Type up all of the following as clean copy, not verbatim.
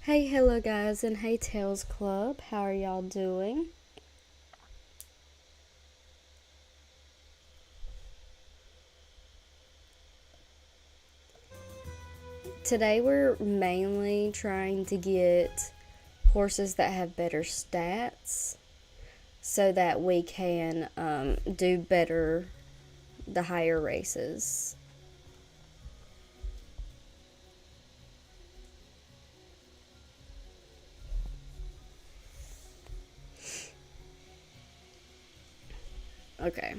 Hey, hello guys, and hey Tails Club, how are y'all doing? Today we're mainly trying to get horses that have better stats so that we can do better the higher races. Okay.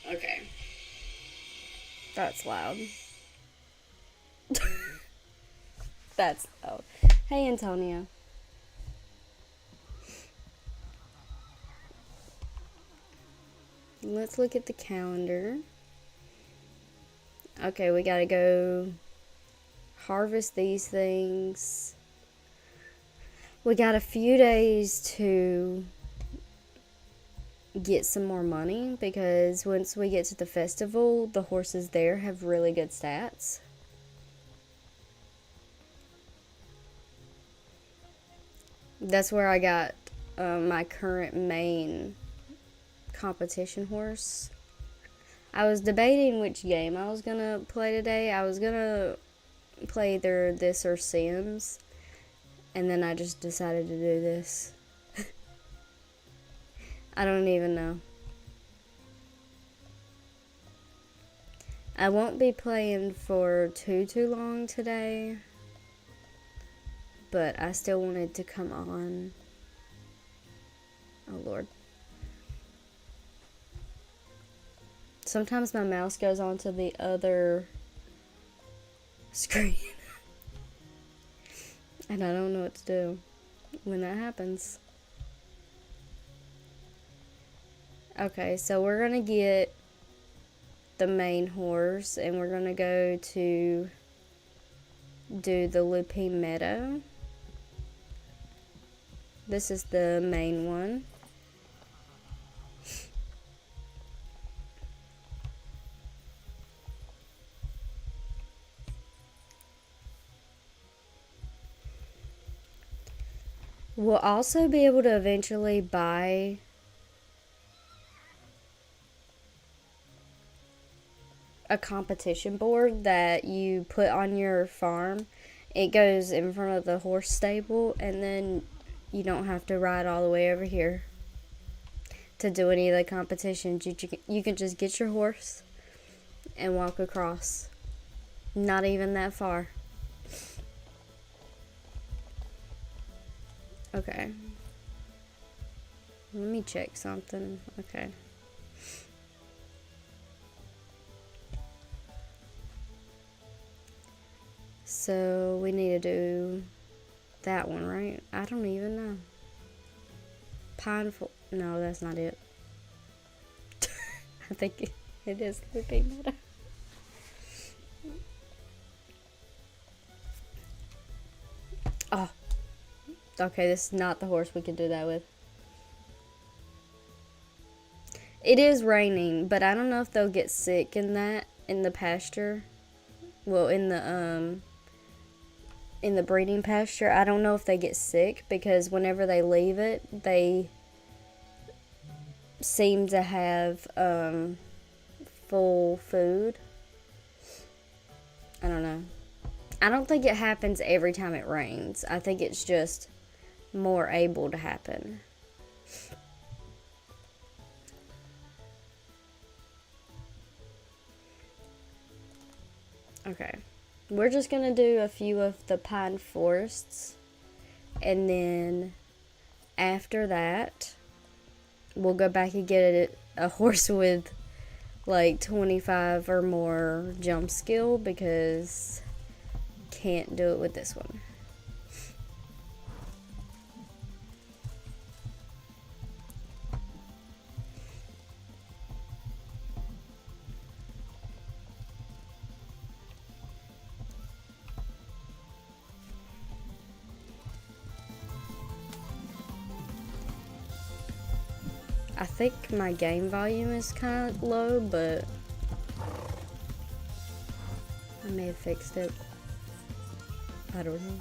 Okay. That's loud. That's loud. Hey, Antonio. Let's look at the calendar. Okay, we gotta go harvest these things. We got a few days to get some more money because once we get to the festival, the horses there have really good stats. That's where I got my current main competition horse. I was debating which game I was gonna play today. I was gonna play either this or Sims, and then I just decided to do this. I don't even know. I won't be playing for too long today, but I still wanted to come on. Oh Lord. Sometimes my mouse goes onto the other screen and I don't know what to do when that happens. Okay, so we're gonna get the main horse and we're gonna go to do the Lupine Meadow. This is the main one. We'll also be able to eventually buy a competition board that you put on your farm. It goes in front of the horse stable, and then you don't have to ride all the way over here to do any of the competitions. You can just get your horse and walk across. Not even that far. Okay. Let me check something. Okay. So we need to do that one, right? I don't even know. Pineful. No, that's not it. I think it is Lupine Meadow. Oh. Okay, this is not the horse we can do that with. It is raining, but I don't know if they'll get sick in the pasture. Well, in the breeding pasture, I don't know if they get sick because whenever they leave it, they seem to have full food. I don't know. I don't think it happens every time it rains. I think it's just more able to happen. Okay. We're just gonna do a few of the pine forests, and then after that we'll go back and get a horse with like 25 or more jump skill because can't do it with this one. I think my game volume is kind of low, but may have fixed it. I don't know.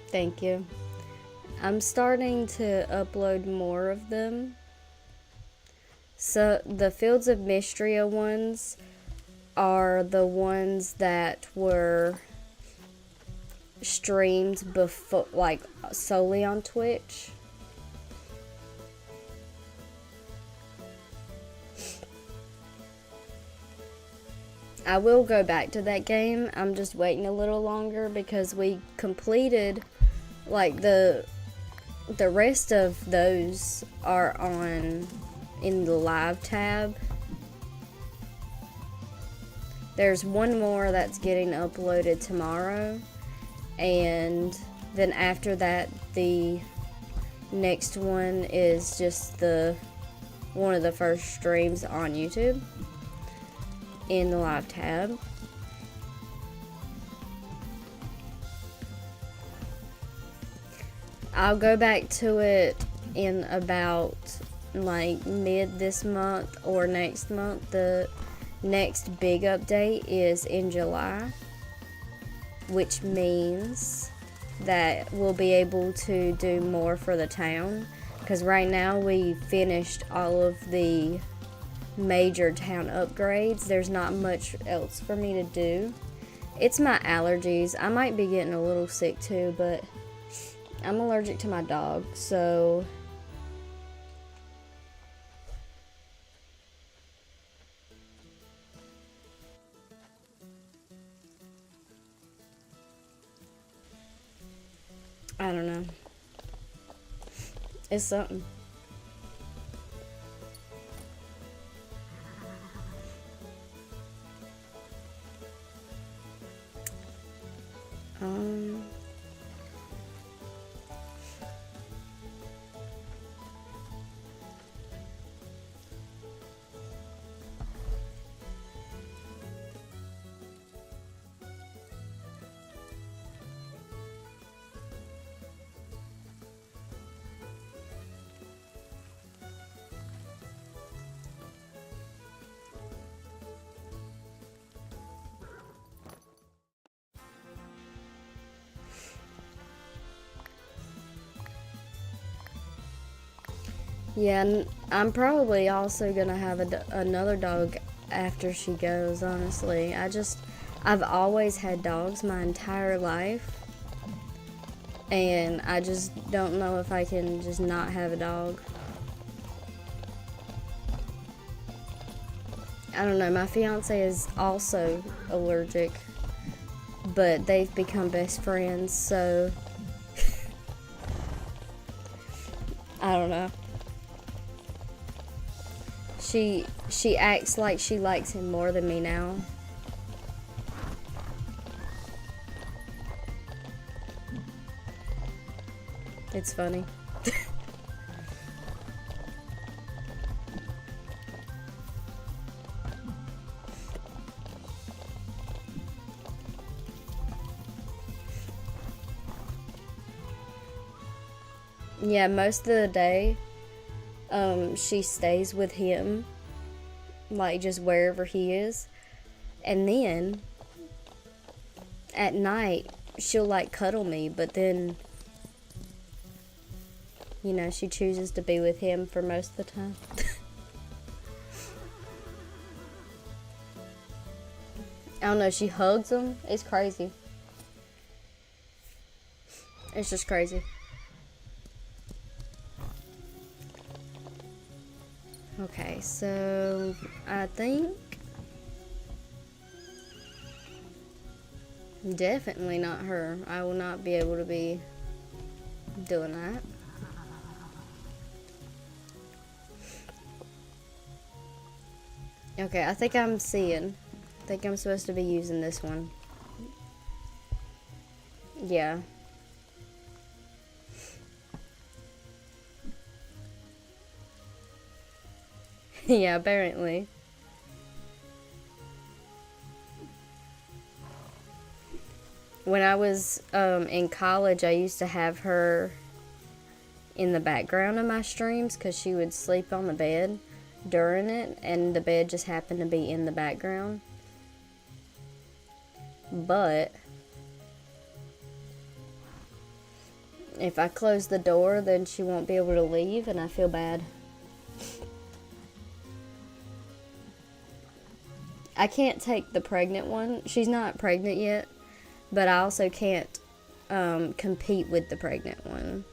Thank you. I'm starting to upload more of them. So the Fields of Mystria ones are the ones that were streamed before, like solely on Twitch. I will go back to that game. I'm just waiting a little longer because we completed, like, the rest of those are on in the live tab. There's one more that's getting uploaded tomorrow, and then after that the next one is just one of the first streams on YouTube in the live tab. I'll go back to it in about like mid this month or next month. The next big update is in July, which means that we'll be able to do more for the town, because right now we finished all of the major town upgrades. There's not much else for me to do. It's my allergies. I might be getting a little sick too, but I'm allergic to my dog, so I don't know. It's something. Yeah, and I'm probably also gonna have another dog after she goes, honestly. I've always had dogs my entire life, and I just don't know if I can just not have a dog. I don't know, my fiance is also allergic, but they've become best friends, so I don't know. She acts like she likes him more than me now. It's funny. Yeah, most of the day, she stays with him, like just wherever he is, and then at night she'll like cuddle me, but then, you know, she chooses to be with him for most of the time. I don't know, she hugs him. It's crazy. It's just crazy. Okay, so I think definitely not her. I will not be able to be doing that. Okay, I think I'm supposed to be using this one. Yeah. Yeah, apparently. When I was in college, I used to have her in the background of my streams because she would sleep on the bed during it, and the bed just happened to be in the background. But if I close the door, then she won't be able to leave, and I feel bad. I can't take the pregnant one. She's not pregnant yet, but I also can't compete with the pregnant one.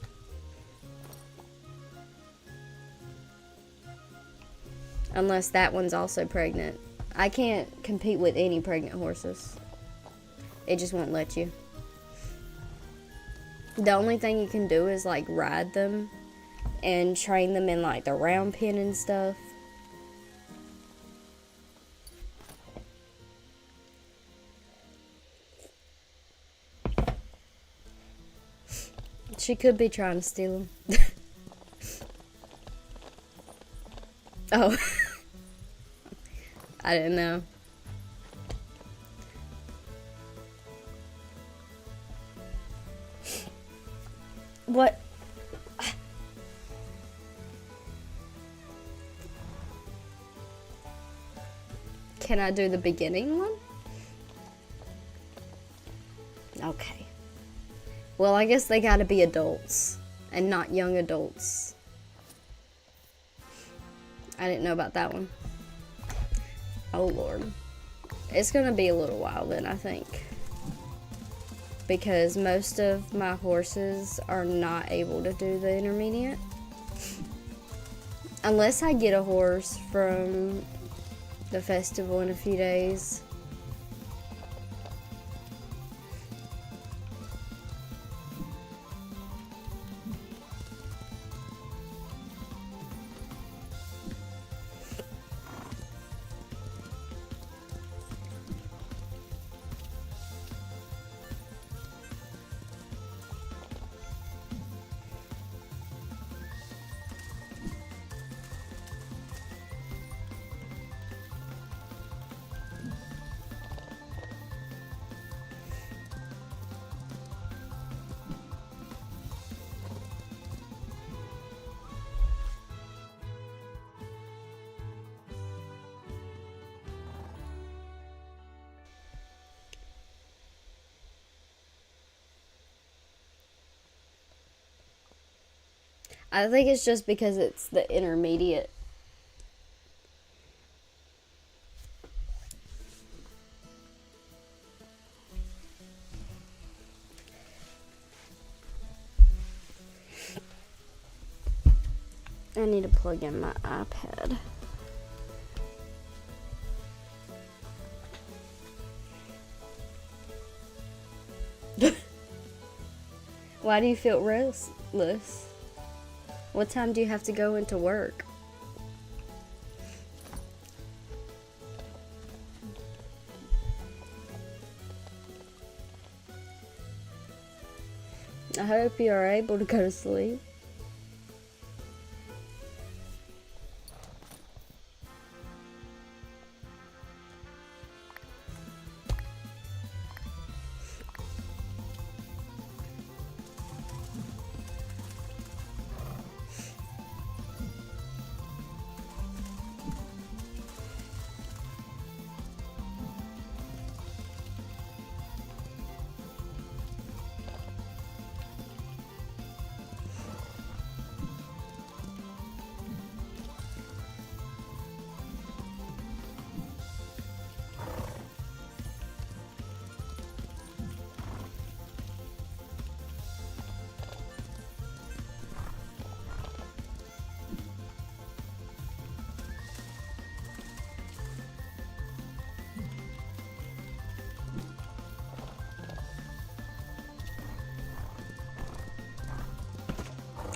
Unless that one's also pregnant. I can't compete with any pregnant horses. It just won't let you. The only thing you can do is like ride them and train them in like the round pen and stuff. She could be trying to steal them. Oh. I didn't know. What? Can I do the beginning one? Okay. Well, I guess they gotta be adults and not young adults. I didn't know about that one. Oh, Lord. It's gonna be a little while then, I think. Because most of my horses are not able to do the intermediate. Unless I get a horse from the festival in a few days. I think it's just because it's the intermediate. I need to plug in my iPad. Why do you feel restless? What time do you have to go into work? I hope you are able to go to sleep.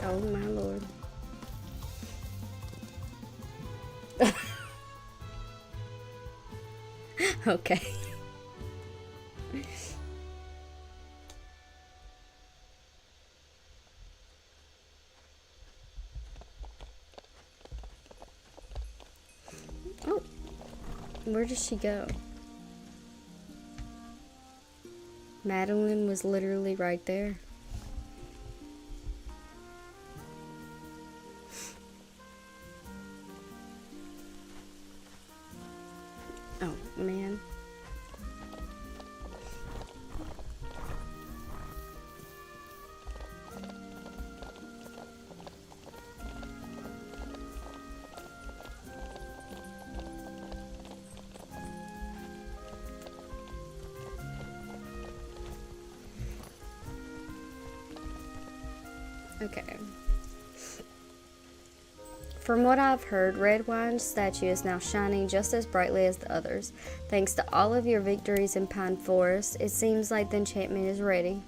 Oh my Lord. Okay. Where did she go? Madeline was literally right there. Oh, man. Okay. From what I've heard, Redwine's statue is now shining just as brightly as the others. Thanks to all of your victories in Pine Forest, it seems like the enchantment is ready.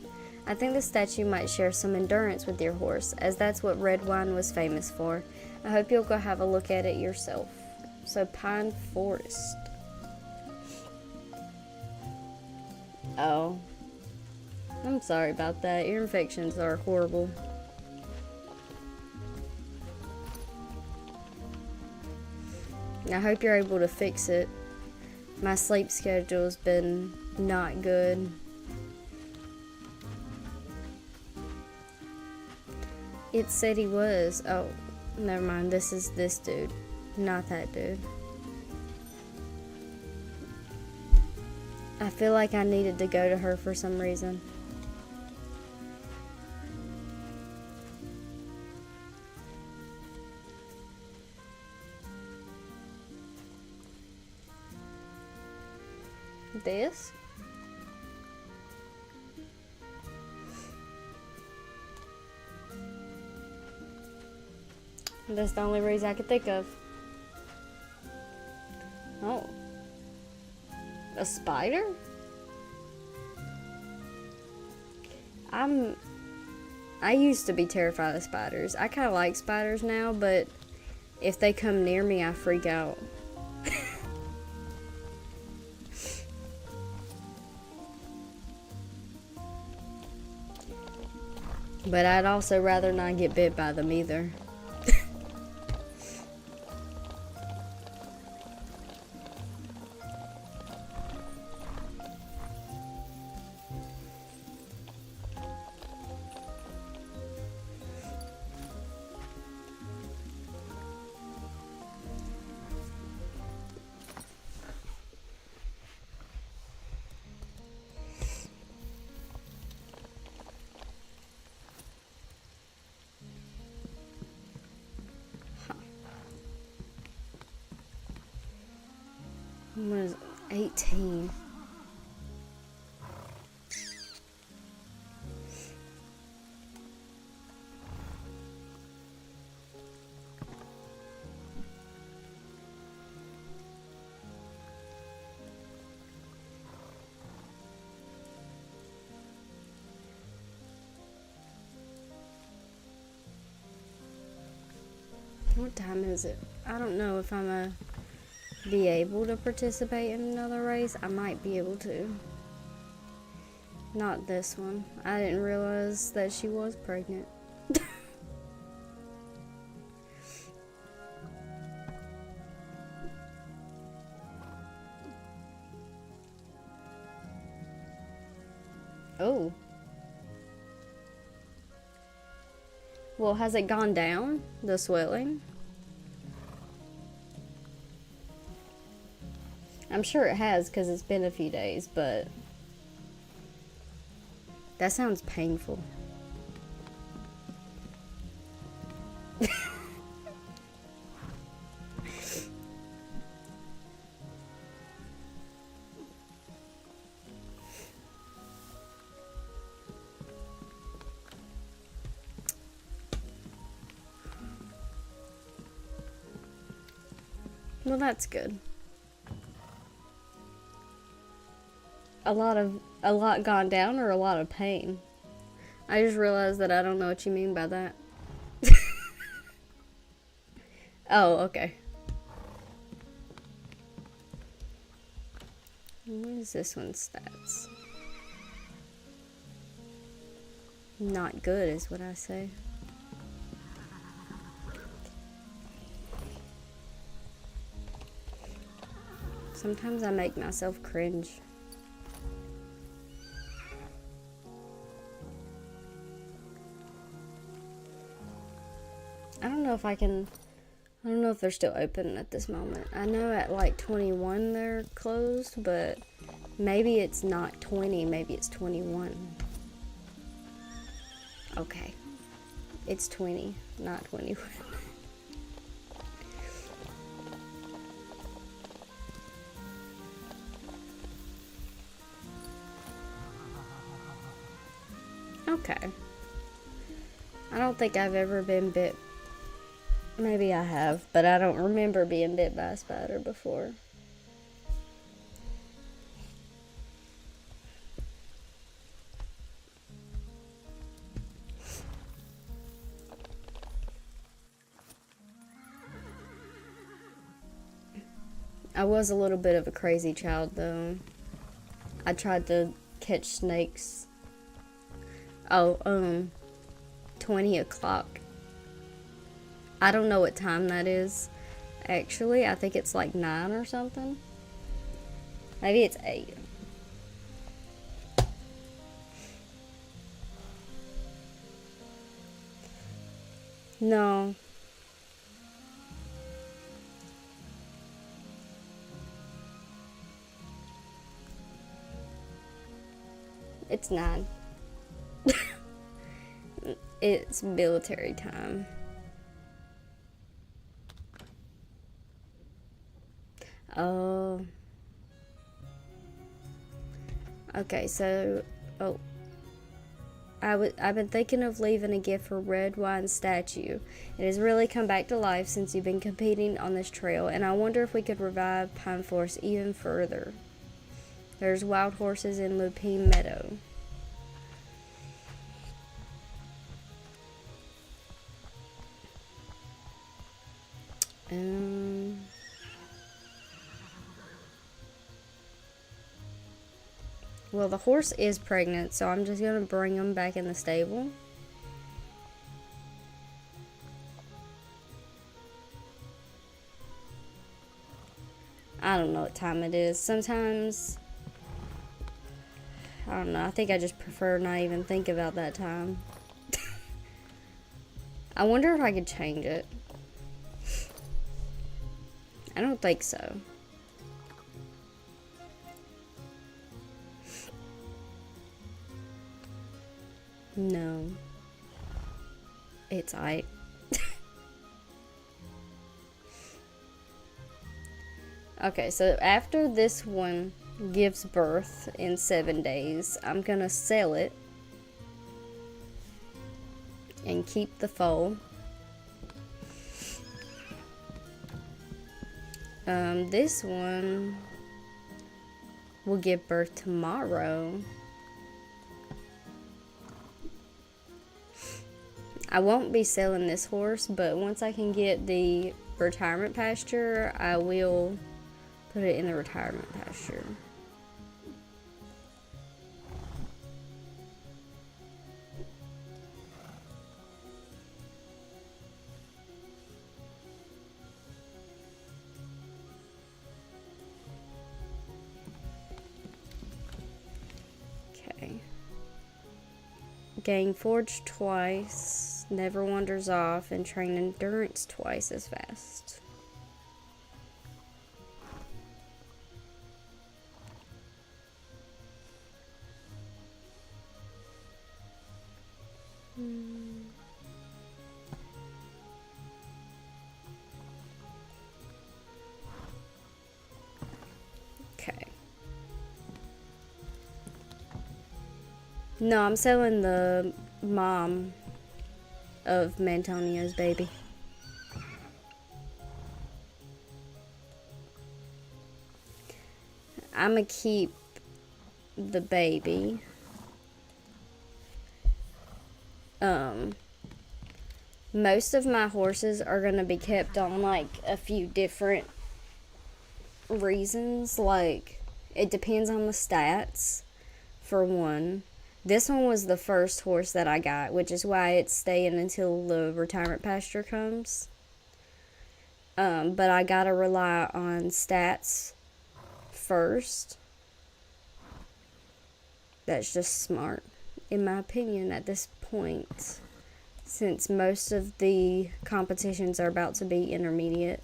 I think the statue might share some endurance with your horse, as that's what Redwine was famous for. I hope you'll go have a look at it yourself. So, Pine Forest. Oh. I'm sorry about that. Ear infections are horrible. I hope you're able to fix it. My sleep schedule's been not good. It said he was. Oh, never mind. This is this dude, not that dude. I feel like I needed to go to her for some reason. This? That's the only reason I could think of. Oh. A spider? I used to be terrified of spiders. I kind of like spiders now, but if they come near me, I freak out. But I'd also rather not get bit by them either. What is it? 18. What time is it? I don't know if I'm a be able to participate in another race. I might be able to. Not this one. I didn't realize that she was pregnant. Oh. Well, has it gone down, the swelling? I'm sure it has because it's been a few days, but that sounds painful. Well, that's good. A lot gone down or a lot of pain? I just realized that I don't know what you mean by that. Oh, okay. What is this one's stats? Not good is what I say. Sometimes I make myself cringe. I don't know if I can... I don't know if they're still open at this moment. I know at like 21 they're closed, but maybe it's not 20, maybe it's 21. Okay. It's 20, not 21. Okay. I don't think I've ever been bit. Maybe I have, but I don't remember being bit by a spider before. I was a little bit of a crazy child, though. I tried to catch snakes. Oh, 20 o'clock. I don't know what time that is. Actually, I think it's like 9 or something. Maybe it's 8. No. It's 9. It's military time. Oh. Okay, so... Oh. I've been thinking of leaving a gift for Red Wine Statue. It has really come back to life since you've been competing on this trail, and I wonder if we could revive Pine Forest even further. There's wild horses in Lupine Meadow. Well, the horse is pregnant, so I'm just going to bring him back in the stable. I don't know what time it is. Sometimes, I don't know. I think I just prefer not even think about that time. I wonder if I could change it. I don't think so. No. It's aight. Okay, so after this one gives birth in 7 days, I'm gonna sell it and keep the foal. This one will give birth tomorrow. I won't be selling this horse, but once I can get the retirement pasture, I will put it in the retirement pasture. Okay. Gain forge twice, never wanders off, and train endurance twice as fast. Okay. No, I'm selling the mom of Mantonio's baby. I'm gonna keep the baby. Most of my horses are gonna be kept on like a few different reasons. Like, it depends on the stats, for one. This one was the first horse that I got, which is why it's staying until the retirement pasture comes. But I gotta rely on stats first. That's just smart, in my opinion, at this point, since most of the competitions are about to be intermediate.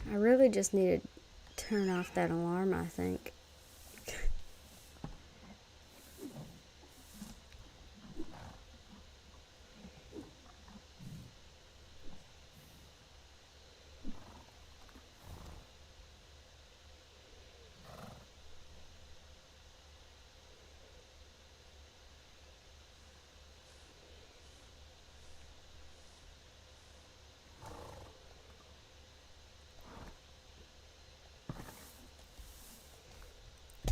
I really just need to turn off that alarm, I think.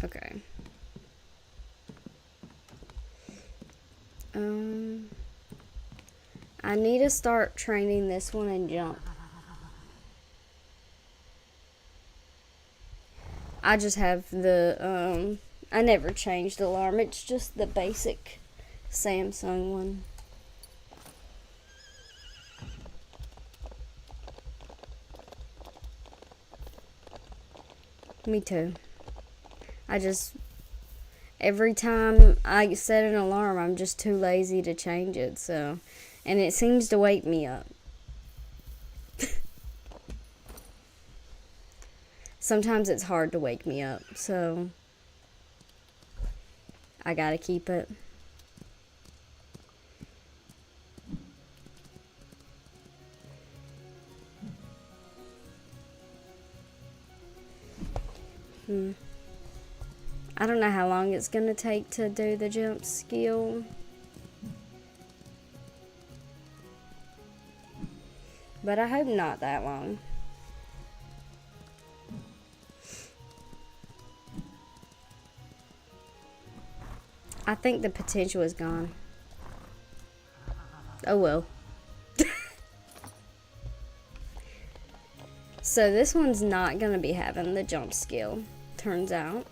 Okay. I need to start training this one and jump. I just have the, I never changed the alarm. It's just the basic Samsung one. Me too. Every time I set an alarm, I'm just too lazy to change it, so, and it seems to wake me up. Sometimes it's hard to wake me up, so I gotta keep it. I don't know how long it's gonna take to do the jump skill. But I hope not that long. I think the potential is gone. Oh well. So this one's not gonna be having the jump skill, turns out.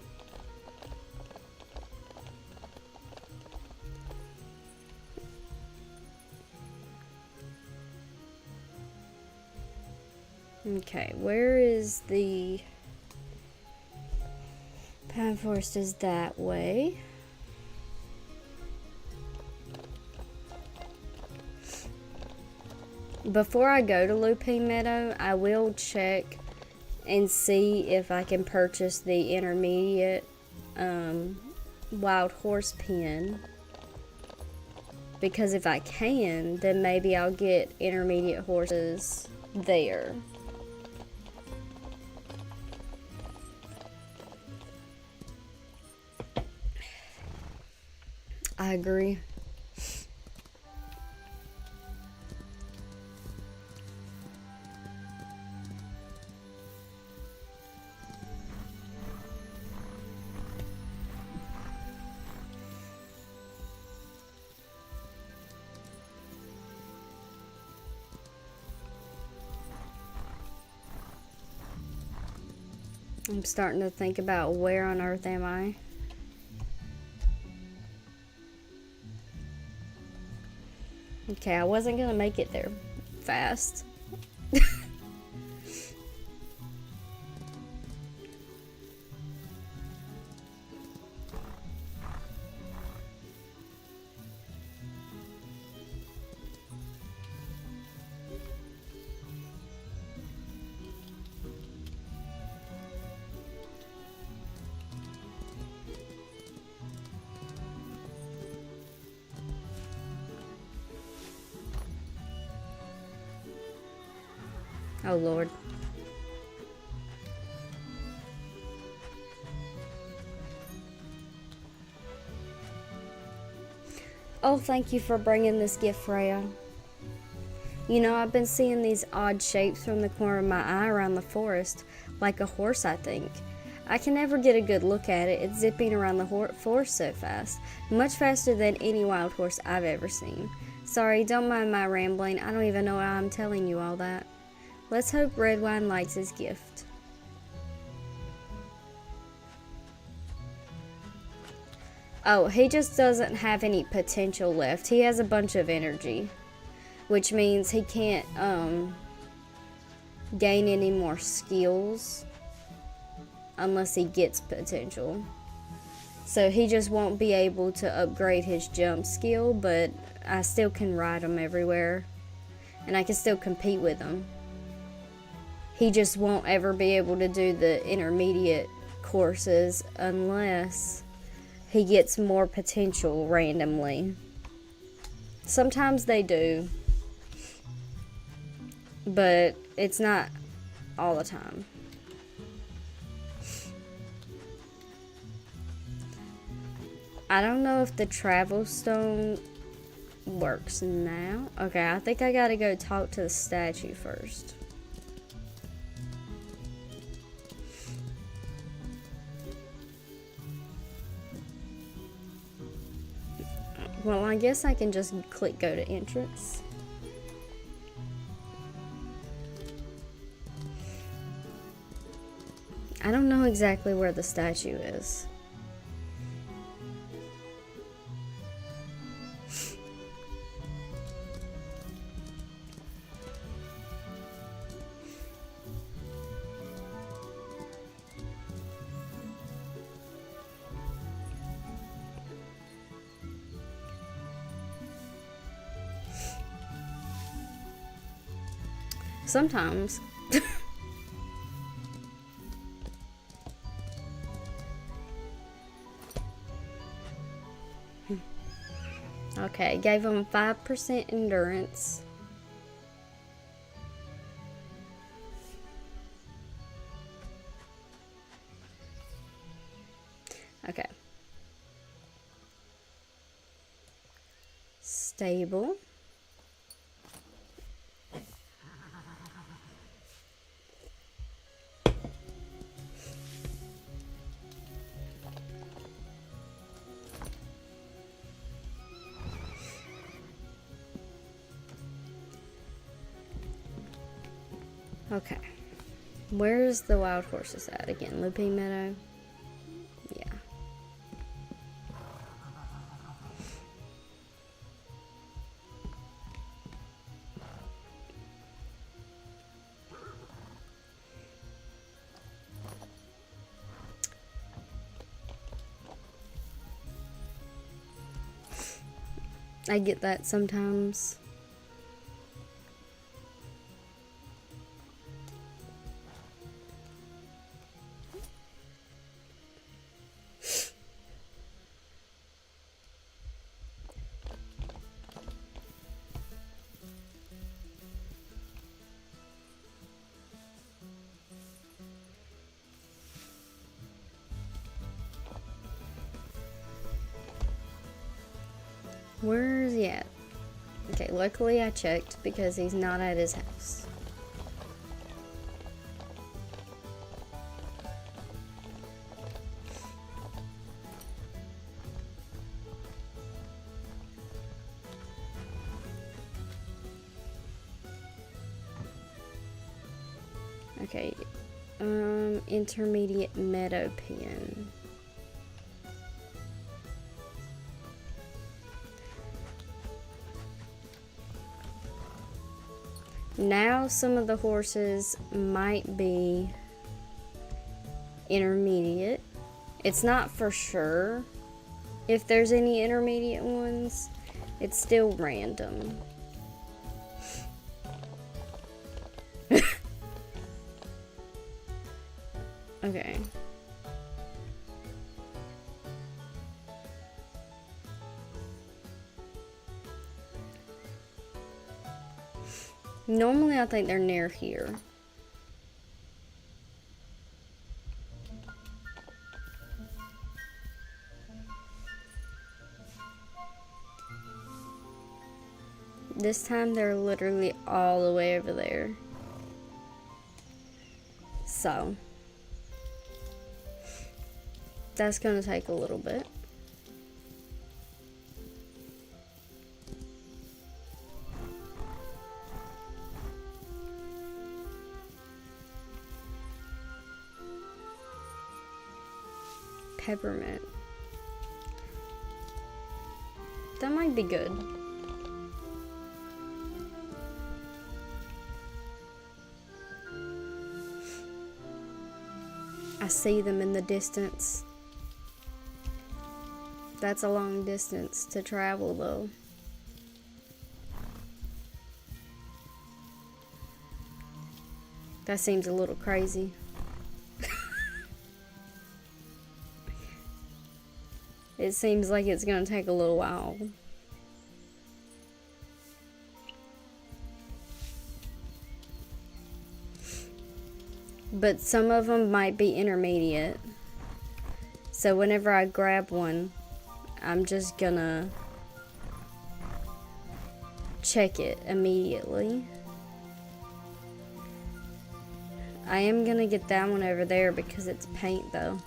Okay, where is the Pine Forest? Is that way. Before I go to Lupine Meadow, I will check and see if I can purchase the intermediate wild horse pen. Because if I can, then maybe I'll get intermediate horses there. I agree. I'm starting to think about where on earth am I? Okay, I wasn't gonna make it there fast. Oh Lord. Oh, thank you for bringing this gift, Freya. You know, I've been seeing these odd shapes from the corner of my eye around the forest, like a horse, I think. I can never get a good look at it. It's zipping around the forest so fast. Much faster than any wild horse I've ever seen. Sorry, don't mind my rambling. I don't even know why I'm telling you all that. Let's hope Redwine likes his gift. Oh, he just doesn't have any potential left. He has a bunch of energy, which means he can't gain any more skills unless he gets potential. So he just won't be able to upgrade his jump skill, but I still can ride him everywhere and I can still compete with him. He just won't ever be able to do the intermediate courses unless he gets more potential randomly. Sometimes they do, but it's not all the time. I don't know if the travel stone works now. Okay, I think I gotta go talk to the statue first. Well, I guess I can just click go to entrance. I don't know exactly where the statue is. Sometimes. Okay, gave him 5% endurance. Okay. Stable. Okay. Where's the wild horses at again? Looping Meadow? Yeah. I get that sometimes. Where is he at? Okay, luckily I checked because he's not at his house. Okay, intermediate meadow pen. Now some of the horses might be intermediate. It's not for sure if there's any intermediate ones. It's still random. Okay. Normally I think they're near here. This time they're literally all the way over there. So That's gonna take a little bit. Peppermint. That might be good. I see them in the distance. That's a long distance to travel, though. That seems a little crazy. It seems like it's gonna take a little while. But some of them might be intermediate. So whenever I grab one, I'm just gonna check it immediately. I am gonna get that one over there because it's paint though.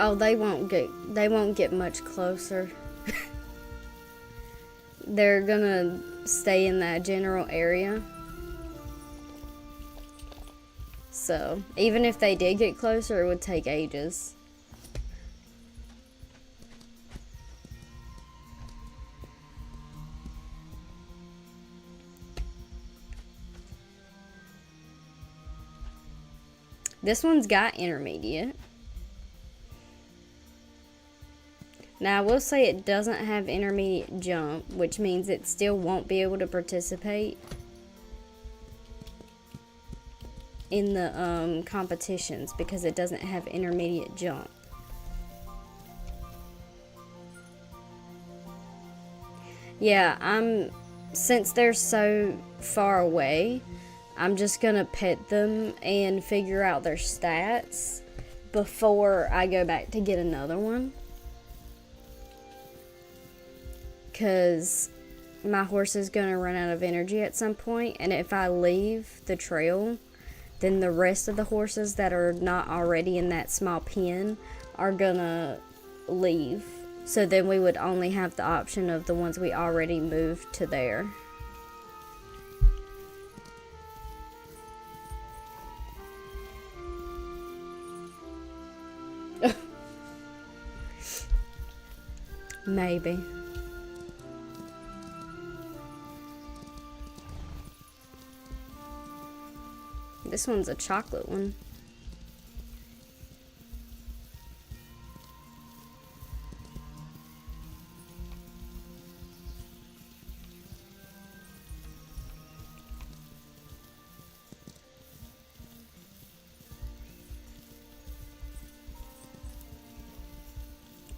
Oh, they won't get much closer. They're gonna stay in that general area. So, even if they did get closer, it would take ages. This one's got intermediate. Now, I will say it doesn't have intermediate jump, which means it still won't be able to participate in the competitions because it doesn't have intermediate jump. Yeah, since they're so far away, I'm just gonna pet them and figure out their stats before I go back to get another one. Because my horse is going to run out of energy at some point, and if I leave the trail, then the rest of the horses that are not already in that small pen are going to leave. So then we would only have the option of the ones we already moved to there. Maybe. This one's a chocolate one.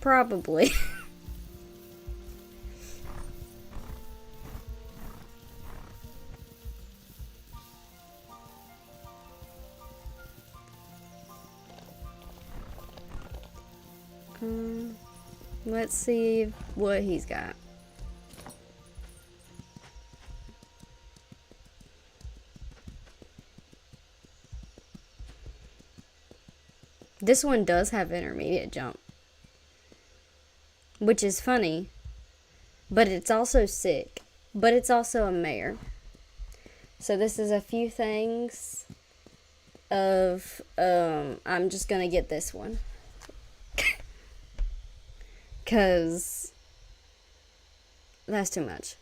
Probably. Let's see what he's got. This one does have intermediate jump, which is funny, but it's also sick, but it's also a mare. So this is a few things of, I'm just gonna get this one. Because that's too much.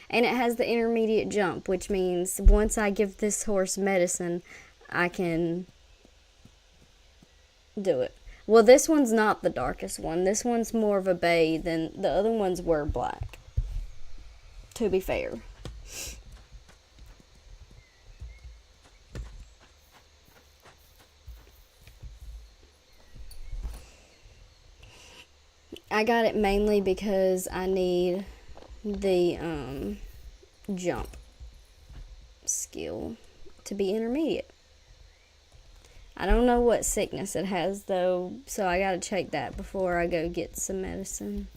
And it has the intermediate jump, which means once I give this horse medicine, I can do it. Well, this one's not the darkest one. This one's more of a bay than the other ones were black, to be fair. I got it mainly because I need the jump skill to be intermediate. I don't know what sickness it has though, so I gotta check that before I go get some medicine.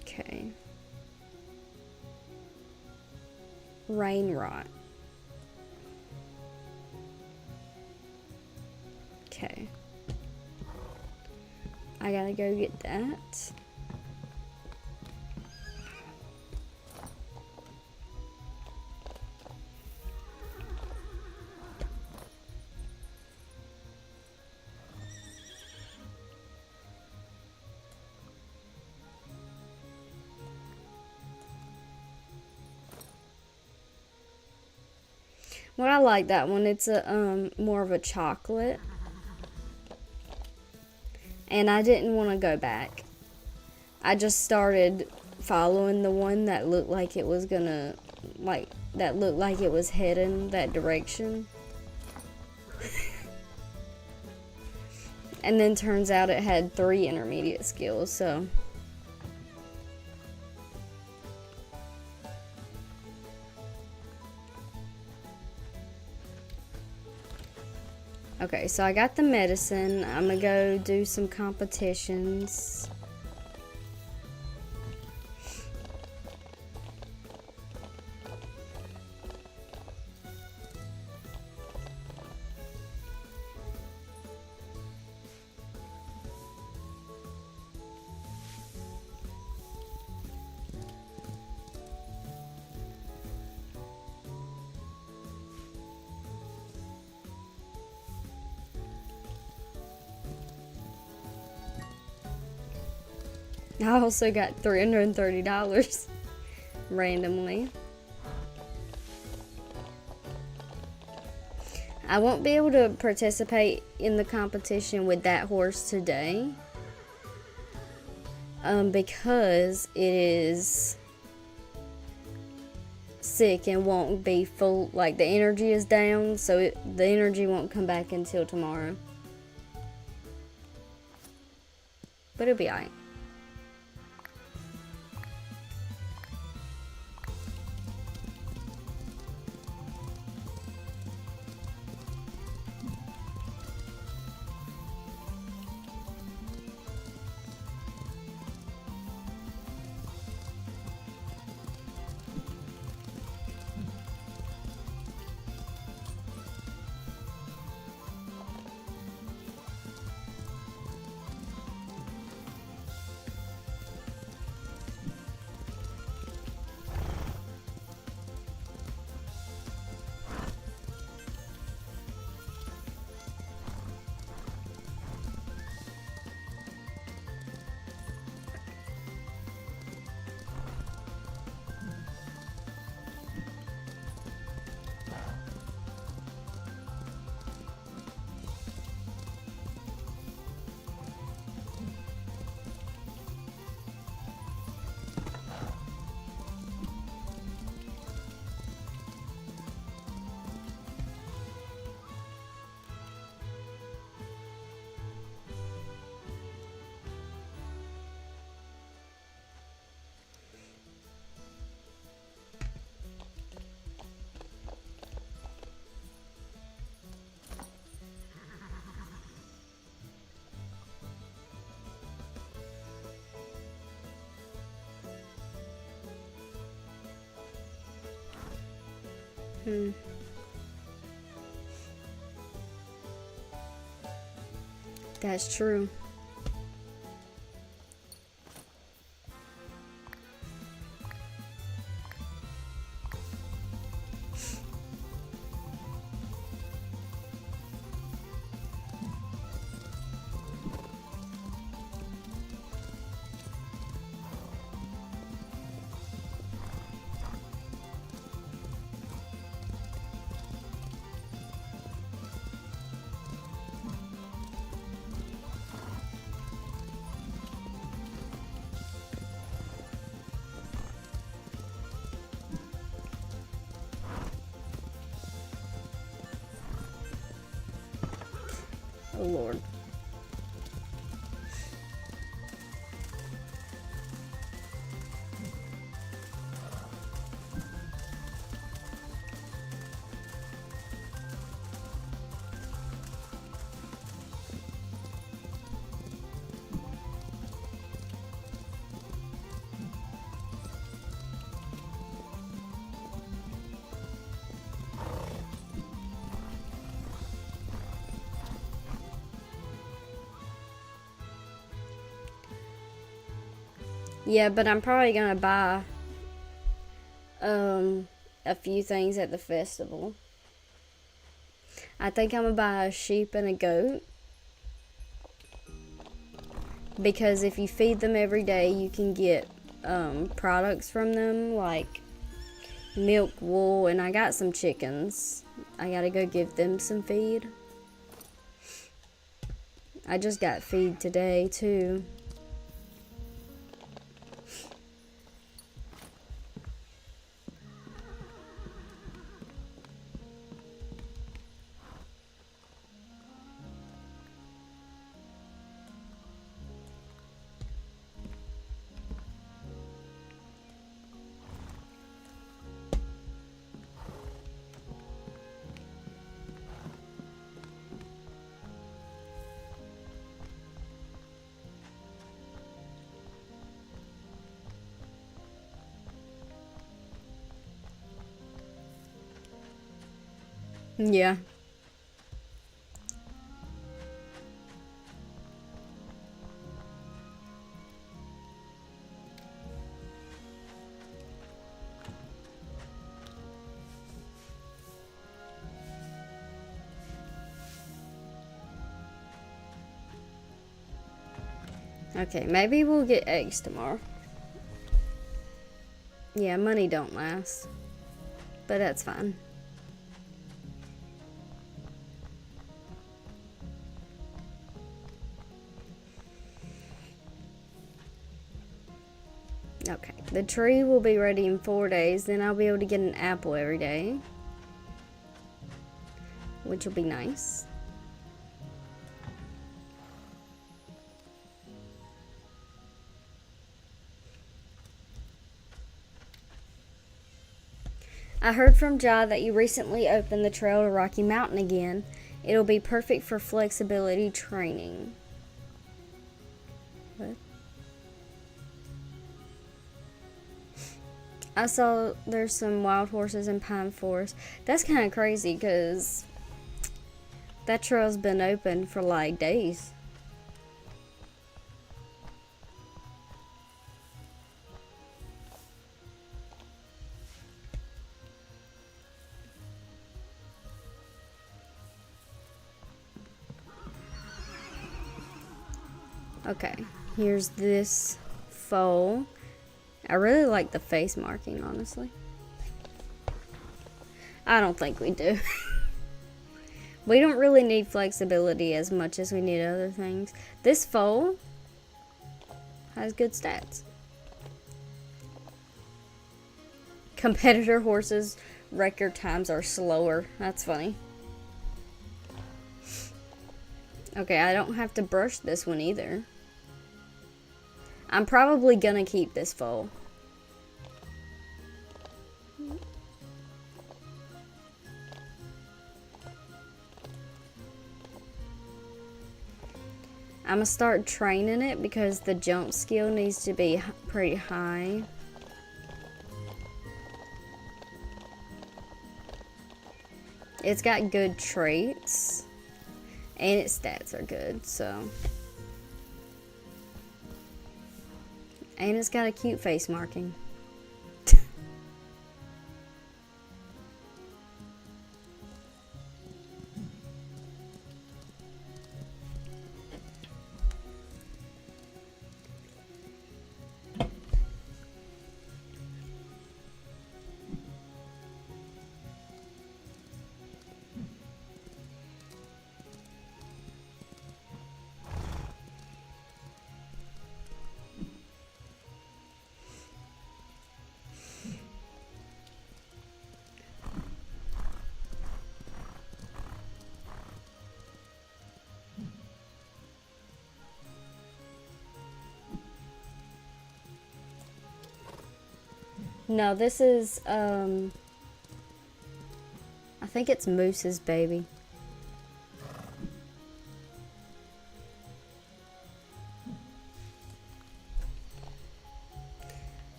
Okay. Rain rot. Okay. I gotta go get that. Well, I like that one. It's a more of a chocolate. And I didn't want to go back. I just started following the one that looked like it was gonna, that looked like it was heading that direction. And then turns out it had 3 intermediate skills, so. Okay, so I got the medicine. I'm gonna go do some competitions. I also got $330 randomly. I won't be able to participate in the competition with that horse today because it is sick and won't be full, like the energy is down, so the energy won't come back until tomorrow. But it'll be alright. That's true. Lord. Yeah, but I'm probably gonna buy a few things at the festival. I think I'm gonna buy a sheep and a goat, because if you feed them every day, you can get products from them like milk, wool, and I got some chickens. I gotta go give them some feed. I just got feed today too. Yeah. Okay, maybe we'll get eggs tomorrow. Yeah, money don't last, but that's fine. Okay, the tree will be ready in 4 days. Then I'll be able to get an apple every day, which will be nice. I heard from Jai that you recently opened the trail to Rocky Mountain again. It'll be perfect for flexibility training. What? I saw there's some wild horses in Pine Forest. That's kind of crazy because that trail's been open for like days. Okay, here's this foal. I really like the face marking, honestly. I don't think we do. We don't really need flexibility as much as we need other things. This foal has good stats. Competitor horses' record times are slower. That's funny. Okay, I don't have to brush this one either. I'm probably gonna keep this foal. I'm gonna start training it because the jump skill needs to be pretty high. It's got good traits and its stats are good, so. And it's got a cute face marking. No, this is, I think it's Moose's baby.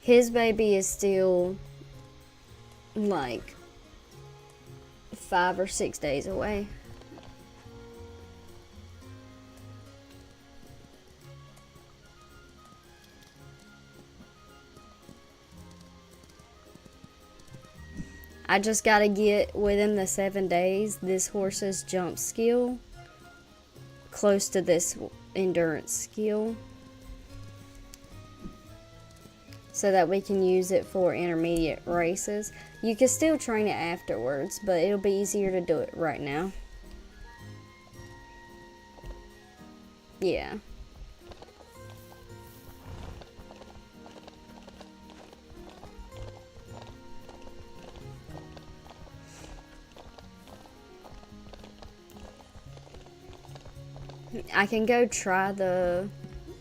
His baby is still like 5 or 6 days away. I just gotta get within the 7 days this horse's jump skill close to this endurance skill so that we can use it for intermediate races. You can still train it afterwards, but it'll be easier to do it right now. Yeah. I can go try the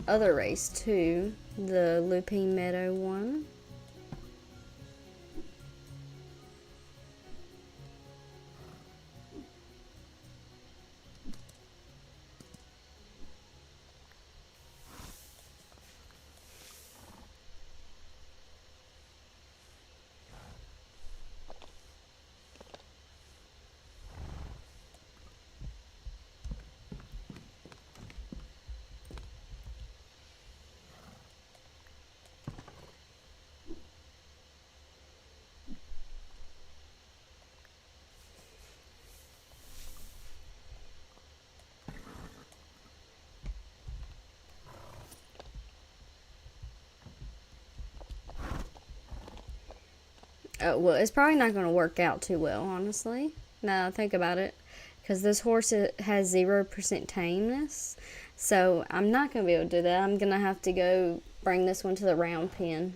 other race too, the Lupine Meadow one. Well, it's probably not going to work out too well, honestly. Now think about it, because this horse has 0% tameness, so I'm not going to be able to do that. I'm going to have to go bring this one to the round pen.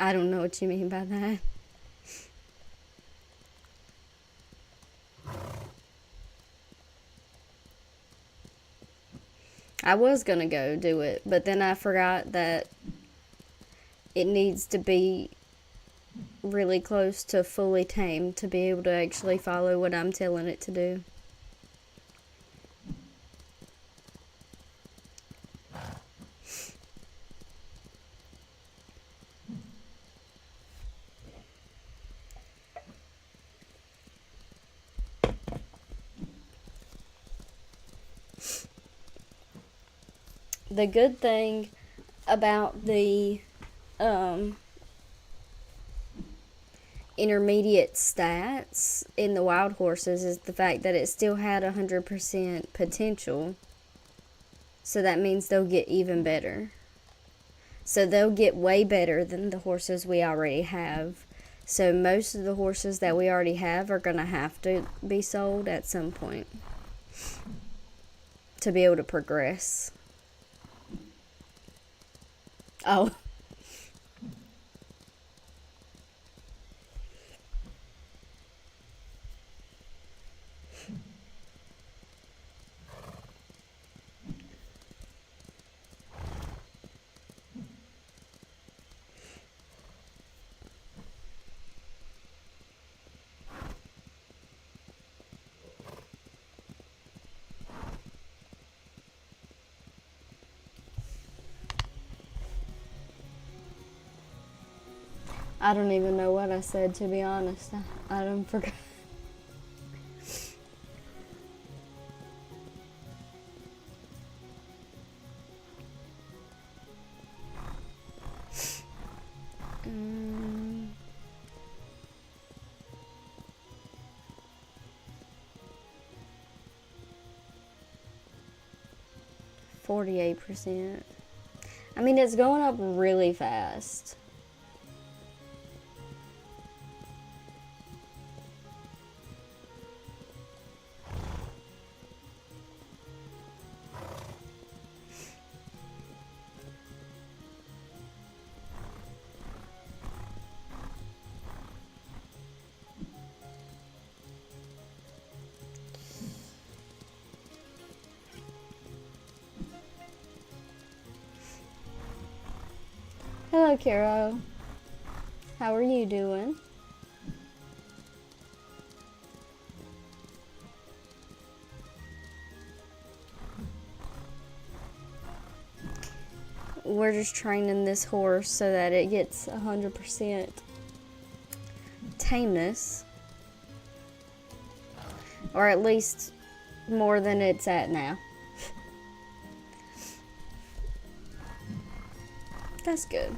I don't know what you mean by that. I was gonna go do it, but then I forgot that it needs to be really close to fully tamed to be able to actually follow what I'm telling it to do. The good thing about the intermediate stats in the wild horses is the fact that it still had 100% potential. So that means they'll get even better. So they'll get way better than the horses we already have. So most of the horses that we already have are going to have to be sold at some point to be able to progress. Oh. I don't even know what I said, to be honest. I don't forget. Mm. 48%. I mean, it's going up really fast. Hello, Kiro. How are you doing? We're just training this horse so that it gets 100% tameness. Or at least more than it's at now. That's good.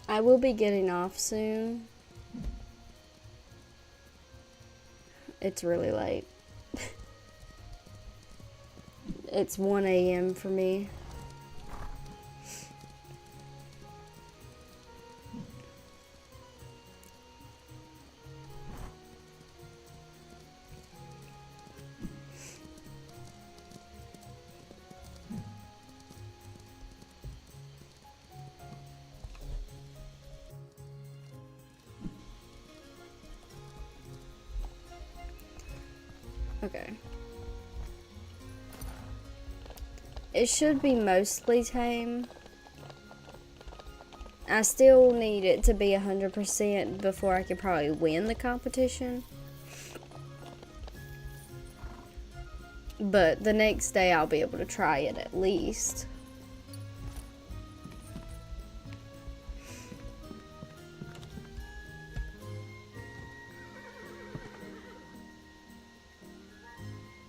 I will be getting off soon. It's really late. It's 1 a.m. for me. Okay. It should be mostly tame. I still need it to be 100% before I could probably win the competition. But the next day I'll be able to try it at least.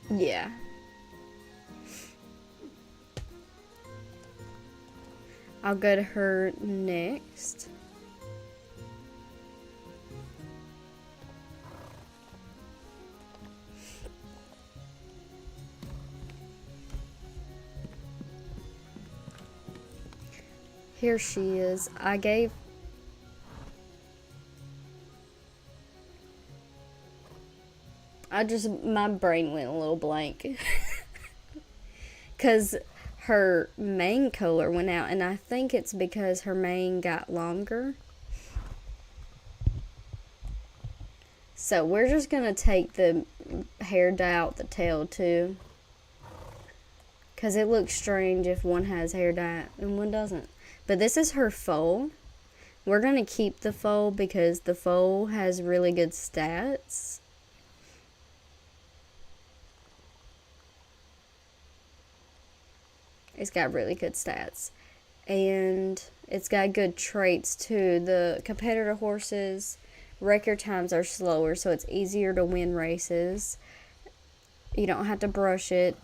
Yeah. I'll go to her next. Here she is. My brain went a little blank. Because her mane color went out, and I think it's because her mane got longer. So we're just going to take the hair dye out the tail too. Because it looks strange if one has hair dye and one doesn't. But this is her foal. We're going to keep the foal because the foal has really good stats. It's got really good stats. And it's got good traits too. The competitor horses, record times are slower, so it's easier to win races. You don't have to brush it.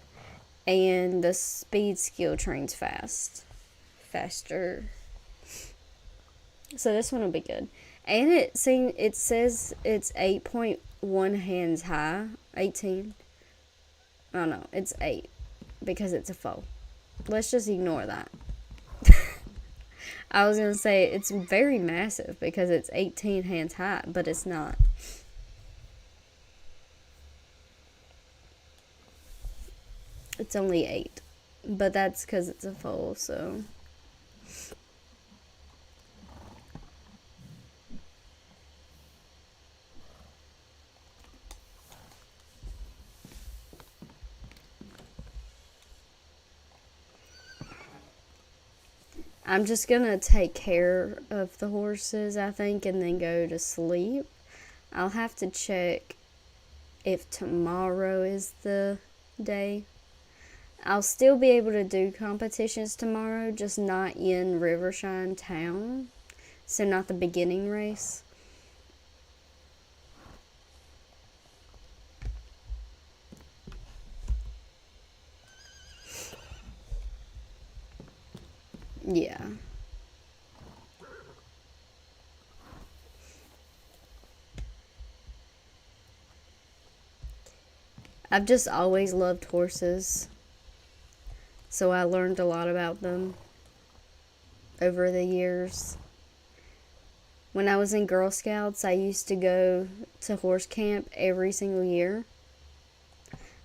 And the speed skill trains faster. So this one will be good. And it says it's 8.1 hands high. 18. Oh no, it's 8 because it's a foal. Let's just ignore that. I was going to say it's very massive because it's 18 hands high, but it's not. It's only 8, but that's because it's a foal, so. I'm just gonna take care of the horses, I think, and then go to sleep. I'll have to check if tomorrow is the day. I'll still be able to do competitions tomorrow, just not in Rivershine town. So not the beginning race. Yeah. I've just always loved horses. So I learned a lot about them over the years. When I was in Girl Scouts, I used to go to horse camp every single year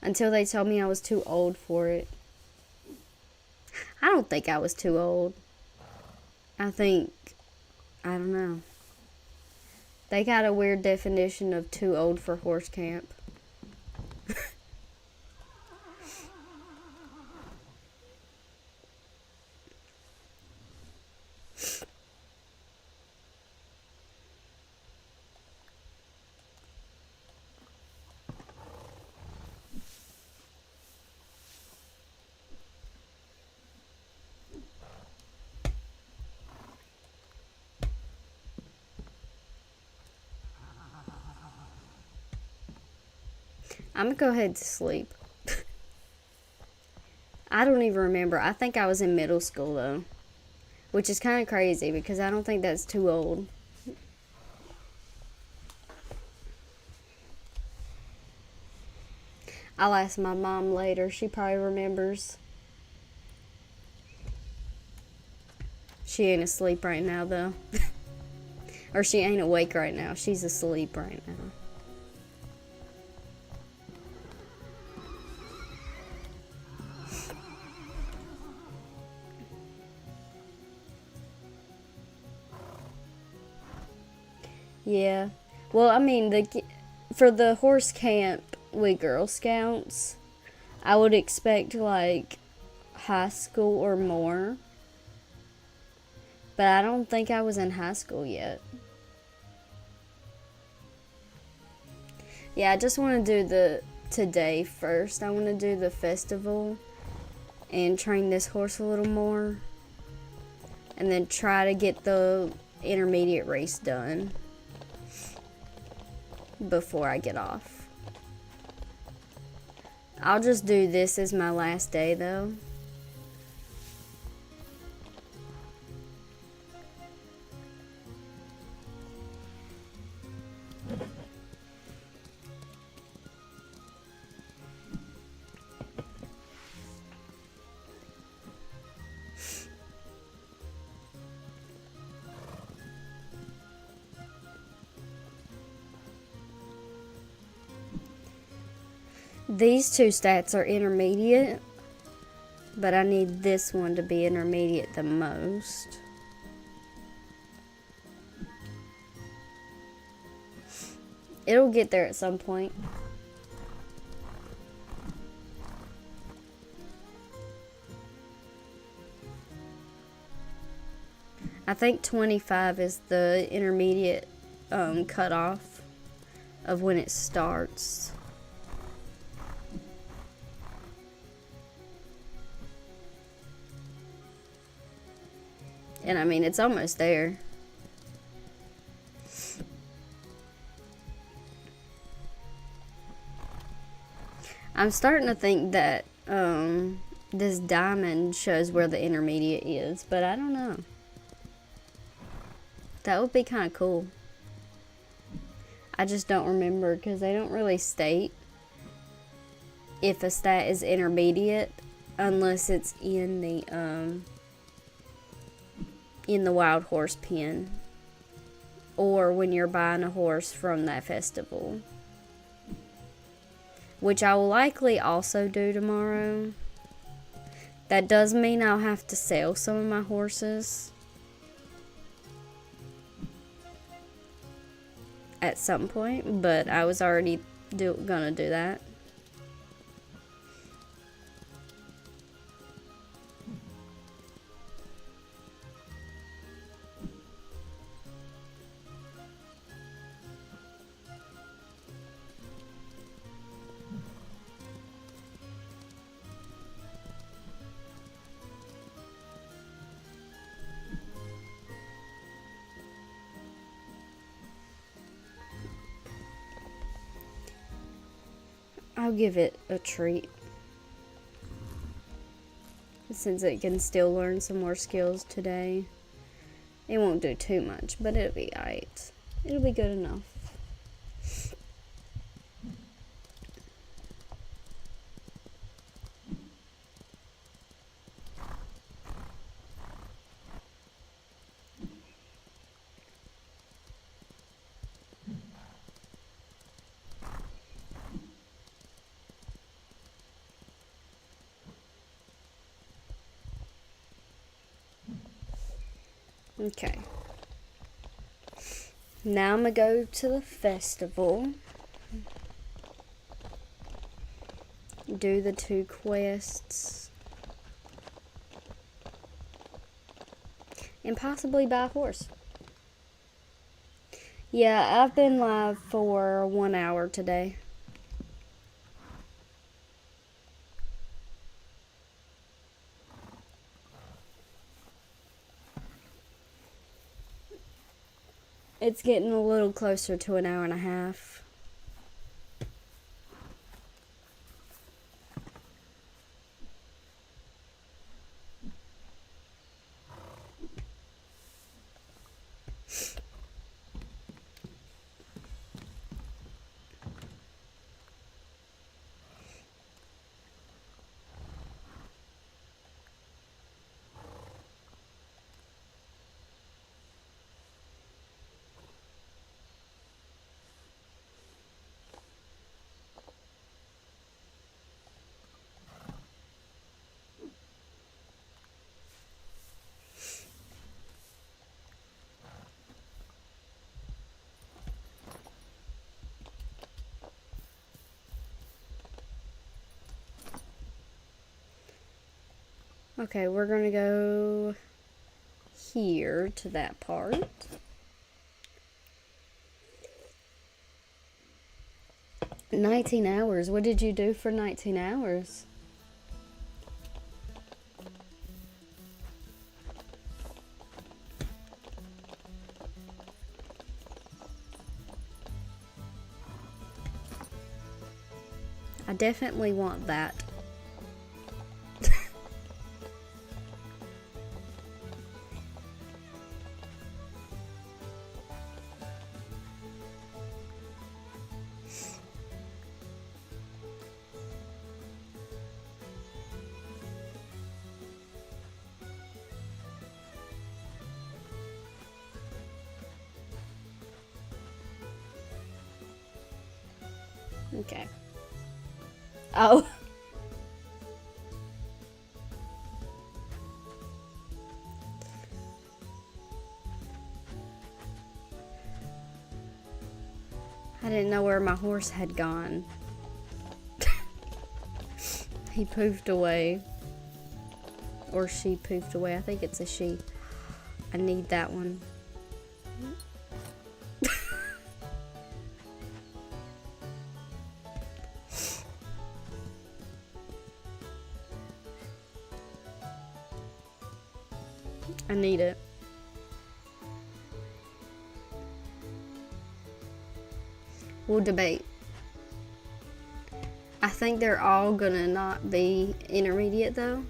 until they told me I was too old for it. I don't think I was too old. I don't know. They got a weird definition of too old for horse camp. I'm gonna go ahead to sleep. I don't even remember. I think I was in middle school though, which is kind of crazy because I don't think that's too old. I'll ask my mom later. She probably remembers. She ain't asleep right now though. Or she ain't awake right now. She's asleep right now. Yeah. Well, I mean, for the horse camp with Girl Scouts, I would expect like high school or more. But I don't think I was in high school yet. Yeah, I just want to do the today first. I want to do the festival and train this horse a little more. And then try to get the intermediate race done before I get off. I'll just do this as my last day though. These two stats are intermediate, but I need this one to be intermediate the most. It'll get there at some point. I think 25 is the intermediate cutoff of when it starts. And I mean, it's almost there. I'm starting to think that this diamond shows where the intermediate is, but I don't know. That would be kind of cool. I just don't remember because they don't really state if a stat is intermediate unless it's in the wild horse pen or when you're buying a horse from that festival, which I will likely also do tomorrow. That does mean I'll have to sell some of my horses at some point, but I was already gonna do that. I'll give it a treat, since it can still learn some more skills today. It won't do too much, but it'll be alright. It'll be good enough. Okay. Now I'm gonna go to the festival. Do the 2 quests. And possibly buy a horse. Yeah, I've been live for 1 hour today. It's getting a little closer to 1 hour and a half. Okay, we're gonna go here to that part. "19 hours. What did you do for 19 hours? I definitely want that. Okay. Oh. I didn't know where my horse had gone. He poofed away. Or she poofed away. I think it's a she. I need that one. I need it. We'll debate. I think they're all gonna not be intermediate though.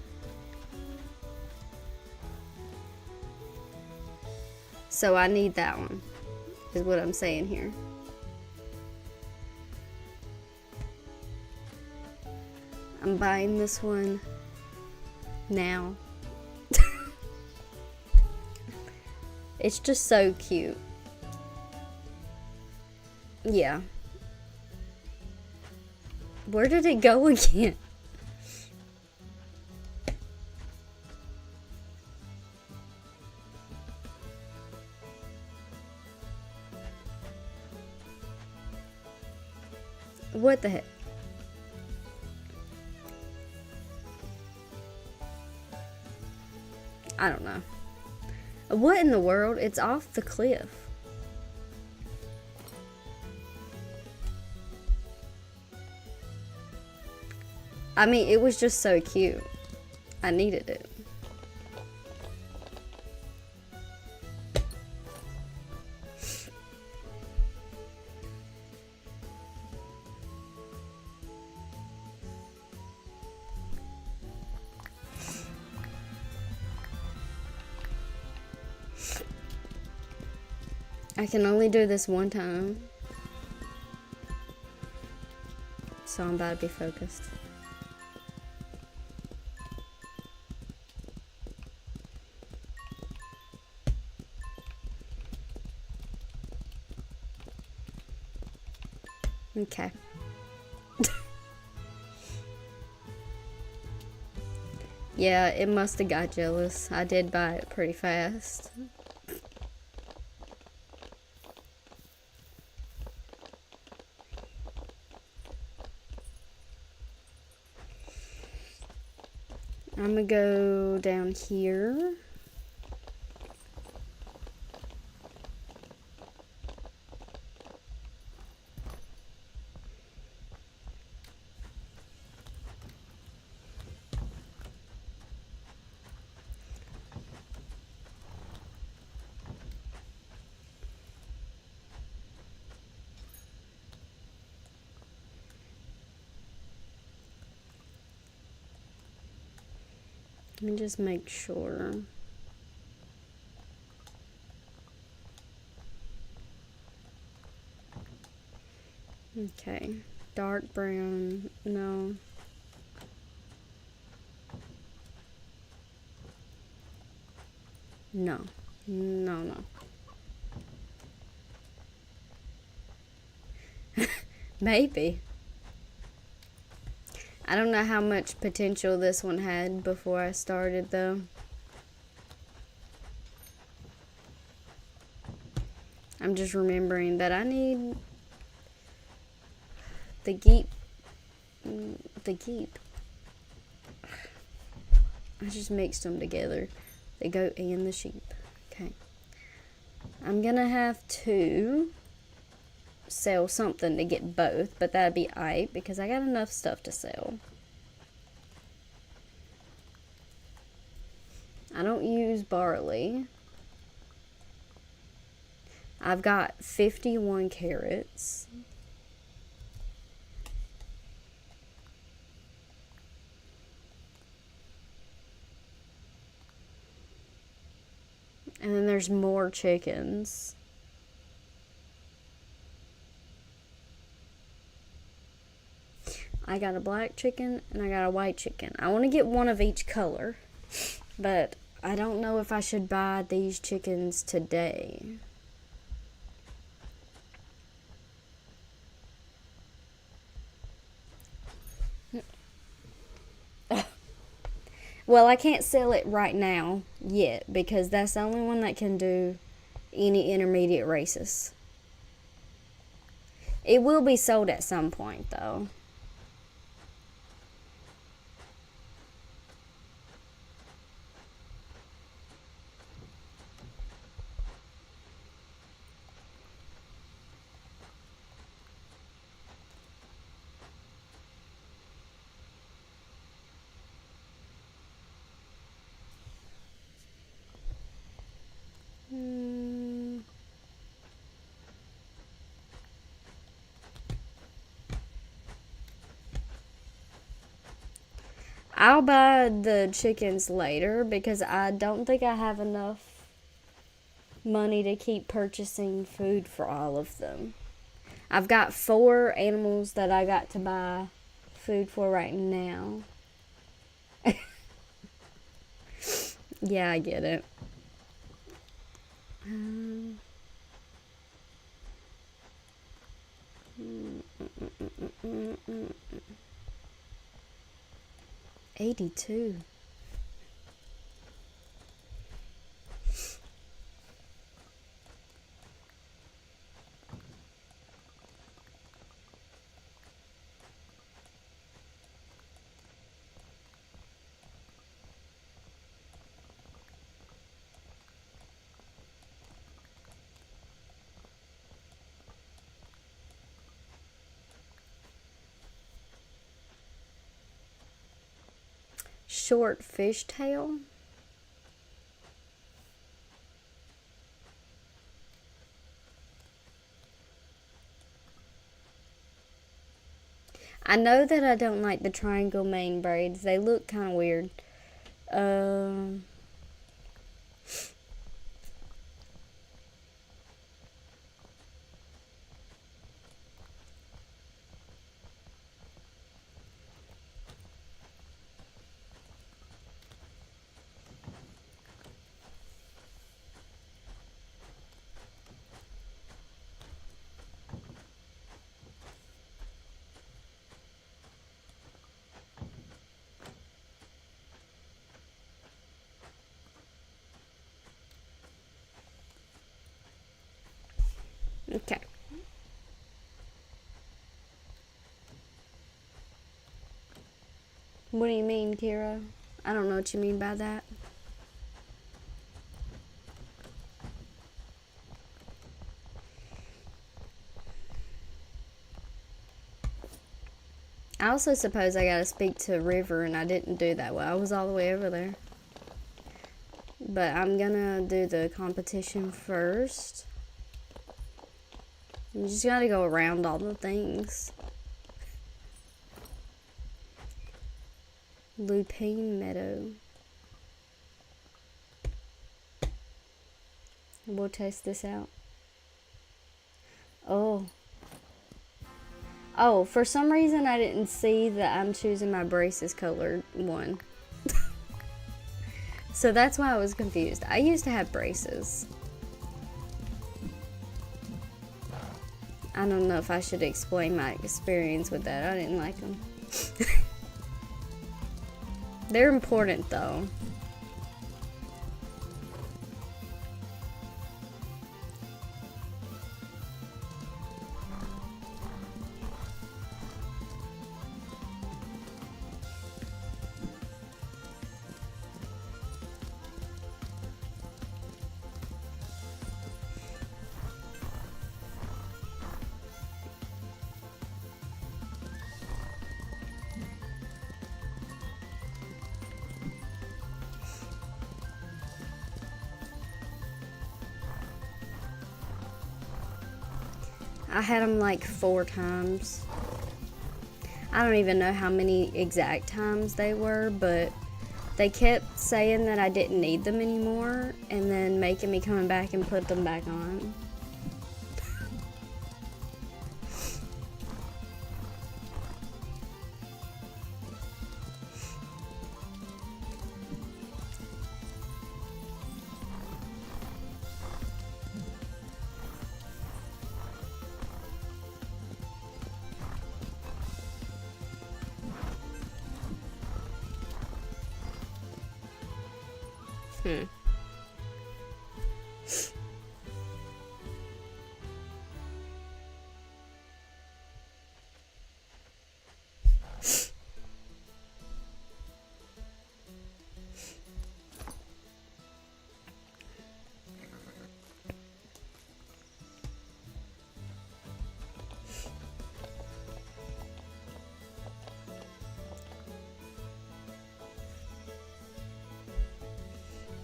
So I need that one, is what I'm saying here. I'm buying this one now. It's just so cute. Yeah. Where did it go again? What the heck? I don't know. What in the world? It's off the cliff. I mean, it was just so cute. I needed it. I can only do this one time. So I'm about to be focused. Okay. Yeah, it must have got jealous. I did buy it pretty fast. I'm gonna go down here. Let me just make sure. Okay, dark brown, no. No, no. Maybe. I don't know how much potential this one had before I started though. I'm just remembering that I need the geep. I just mixed them together. The goat and the sheep. Okay. I'm gonna have to sell something to get both, but that'd be aight because I got enough stuff to sell. I don't use barley. I've got 51 carrots. And then there's more chickens. I got a black chicken and I got a white chicken. I want to get one of each color, but I don't know if I should buy these chickens today. Well, I can't sell it right now yet because that's the only one that can do any intermediate races. It will be sold at some point though. I'll buy the chickens later because I don't think I have enough money to keep purchasing food for all of them. I've got 4 animals that I got to buy food for right now. Yeah, I get it. 82. short fishtail. I know that I don't like the triangle mane braids. They look kind of weird. Okay. What do you mean, Kira? I don't know what you mean by that. I also suppose I gotta speak to River, and I didn't do that well. I was all the way over there. But I'm gonna do the competition first. You just gotta go around all the things. Lupine Meadow. We'll test this out. Oh, for some reason I didn't see that I'm choosing my braces colored one. So that's why I was confused. I used to have braces. I don't know if I should explain my experience with that. I didn't like them. They're important though. I had them like 4 times. I don't even know how many exact times they were, but they kept saying that I didn't need them anymore and then making me come back and put them back on.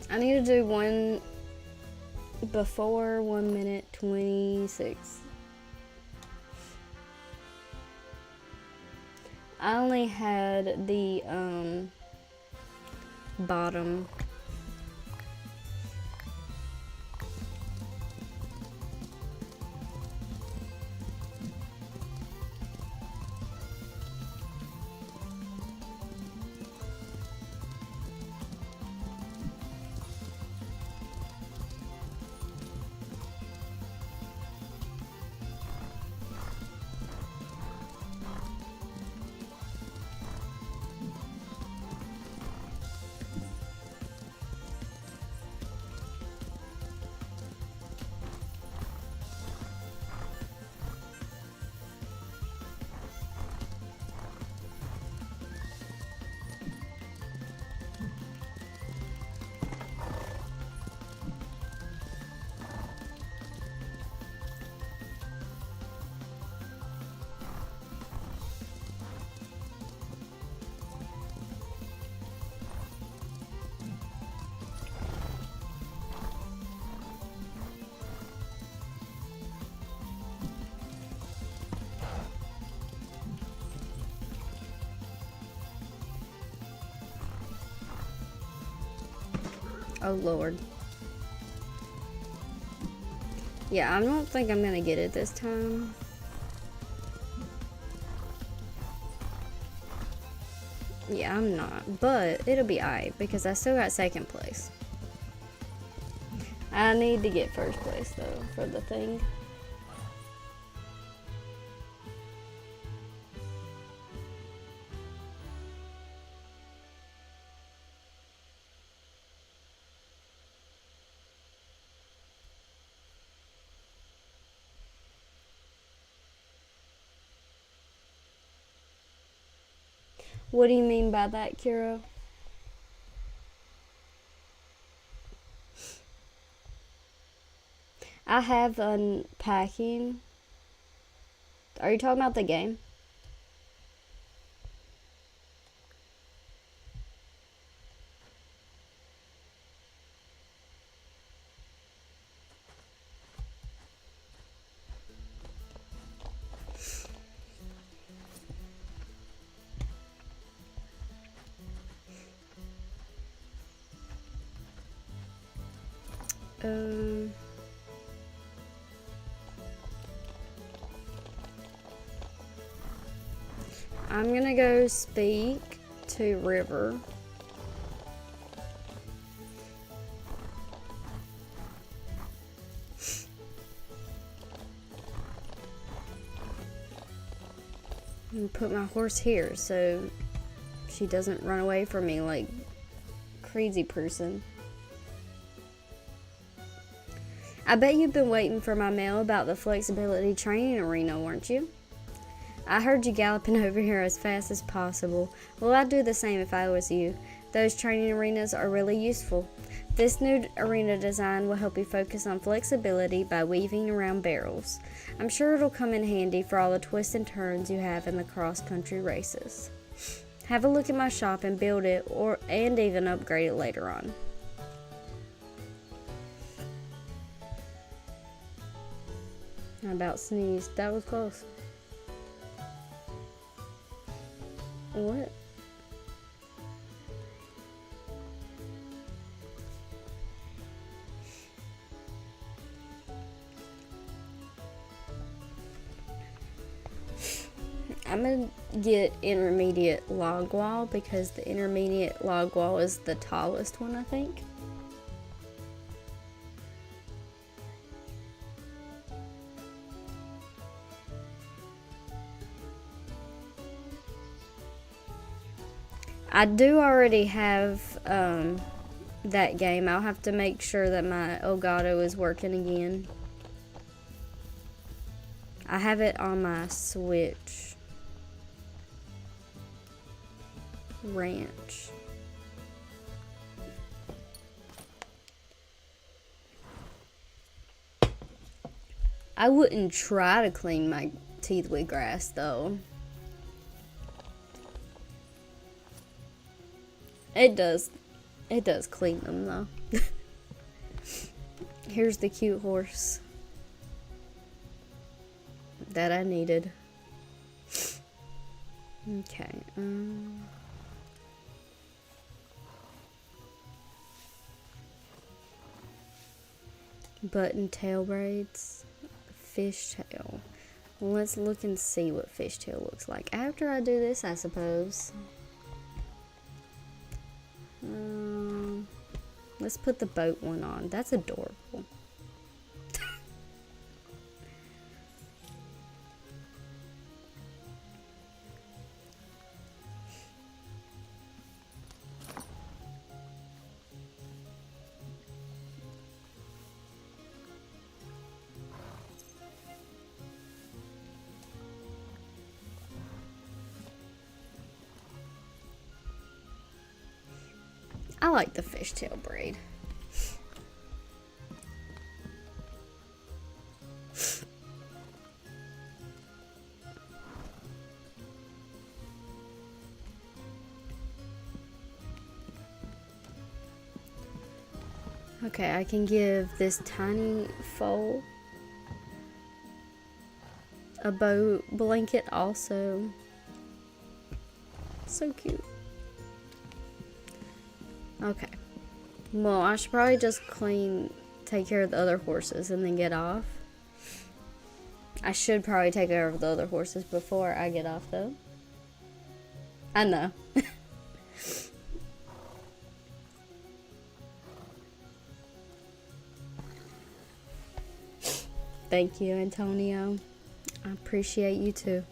I need to do one before 1 minute 26. I only had the bottom. Oh, Lord. Yeah, I don't think I'm gonna get it this time. Yeah, I'm not. But it'll be alright because I still got second place. I need to get first place, though, for the thing. What do you mean by that, Kiro? I have unpacking. Are you talking about the game? I'm gonna go speak to River. And put my horse here so she doesn't run away from me like crazy person. I bet you've been waiting for my mail about the flexibility training arena, weren't you? I heard you galloping over here as fast as possible. Well, I'd do the same if I was you. Those training arenas are really useful. This new arena design will help you focus on flexibility by weaving around barrels. I'm sure it'll come in handy for all the twists and turns you have in the cross-country races. Have a look at my shop and build it and even upgrade it later on. I about sneezed. That was close. What? I'm gonna get intermediate log wall because the intermediate log wall is the tallest one, I think. I do already have that game. I'll have to make sure that my Elgato is working again. I have it on my Switch. Ranch. I wouldn't try to clean my teeth with grass though. It does clean them though. Here's the cute horse that I needed. Okay. Button tail braids. Fishtail. Let's look and see what fishtail looks like after I do this, I suppose. Let's put the boat one on. That's adorable. I like the fishtail braid. Okay, I can give this tiny foal a boat blanket also. So cute. Okay, Well, I should probably just take care of the other horses and then get off. I should probably take care of the other horses before I get off, though. I know. Thank you, Antonio. I appreciate you too.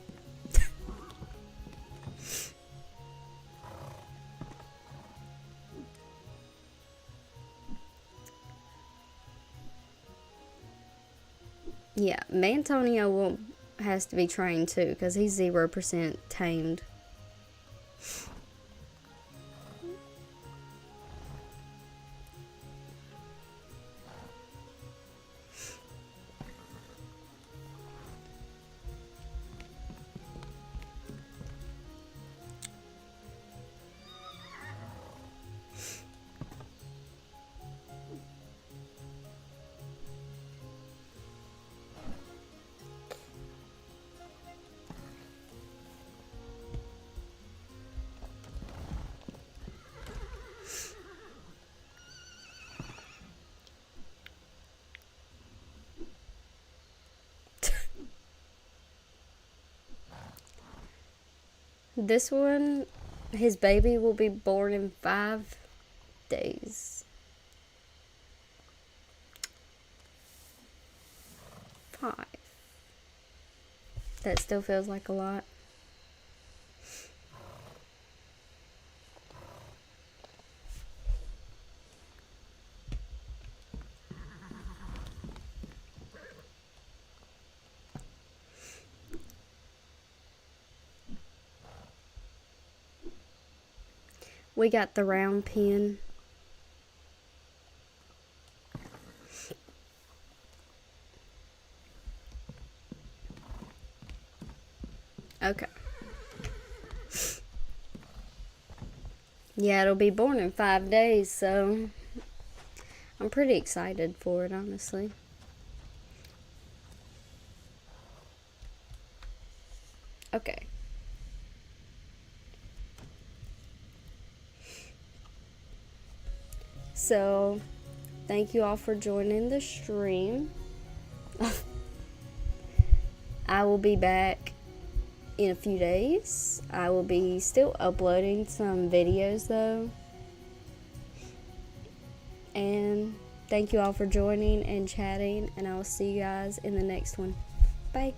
Yeah, Antonio has to be trained too because he's 0% tamed. This one, his baby will be born in 5 days. 5. That still feels like a lot. We got the round pin. Okay. Yeah, it'll be born in 5 days, so I'm pretty excited for it, honestly. Okay. So, thank you all for joining the stream. I will be back in a few days. I will be still uploading some videos though. And thank you all for joining and chatting, and I will see you guys in the next one. Bye.